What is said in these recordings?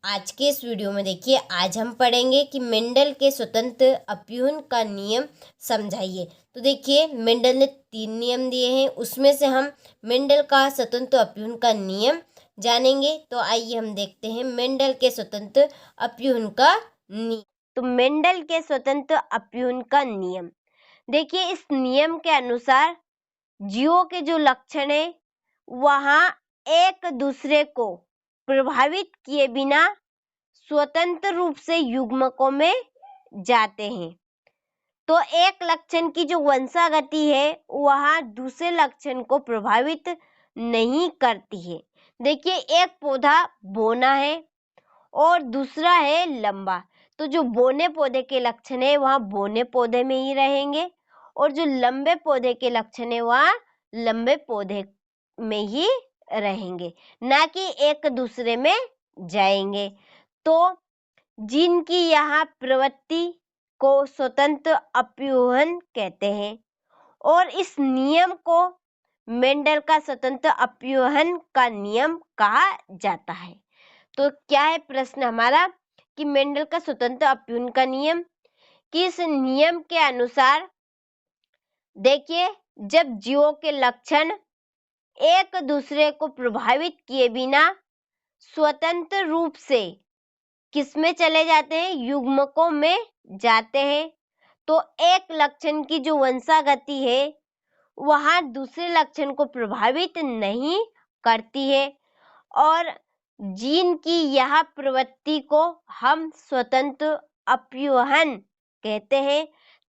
आज के इस वीडियो में देखिए, आज हम पढ़ेंगे कि मेंडल के स्वतंत्र अपव्यूहन का नियम समझाइए। तो देखिए, मेंडल ने 3 नियम दिए हैं, उसमें से हम मेंडल का स्वतंत्र अपव्यूहन का नियम जानेंगे। तो आइए हम देखते हैं मेंडल के स्वतंत्र अपव्यूहन का नियम। तो मेंडल के स्वतंत्र अपव्यूहन का नियम देखिए, इस नियम के अनुसार जीवों के जो लक्षण है वहाँ एक दूसरे को प्रभावित किए बिना स्वतंत्र रूप से युग्मकों में जाते हैं। तो एक लक्षण की जो वंशागति है वह दूसरे लक्षण को प्रभावित नहीं करती है। देखिए, एक पौधा बोना है और दूसरा है लंबा, तो जो बोने पौधे के लक्षण है वह बोने पौधे में ही रहेंगे और जो लंबे पौधे के लक्षण है वह लंबे पौधे में ही रहेंगे, ना कि एक दूसरे में जाएंगे। तो जिनकी यहाँ प्रवृत्ति को स्वतंत्र अपव्यूहन कहते हैं और इस नियम को मेंडल का स्वतंत्र अपव्यूहन का नियम कहा जाता है। तो क्या है प्रश्न हमारा कि मेंडल का स्वतंत्र अपव्यूहन का नियम, कि इस नियम के अनुसार देखिए, जब जीवों के लक्षण एक दूसरे को प्रभावित किए बिना स्वतंत्र रूप से किसमें चले जाते हैं, युग्मकों में जाते हैं, तो एक लक्षण की जो वंशागति है वह दूसरे लक्षण को प्रभावित नहीं करती है और जीन की यह प्रवृत्ति को हम स्वतंत्र अपव्यूहन कहते हैं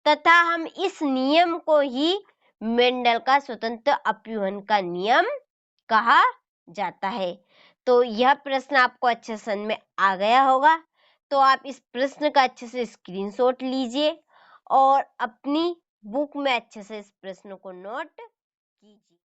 तथा हम इस नियम को ही मेंडल का स्वतंत्र अपव्यूहन का नियम कहा जाता है। तो यह प्रश्न आपको अच्छे से समझ में आ गया होगा। तो आप इस प्रश्न का अच्छे से स्क्रीनशॉट लीजिए और अपनी बुक में अच्छे से इस प्रश्न को नोट कीजिए।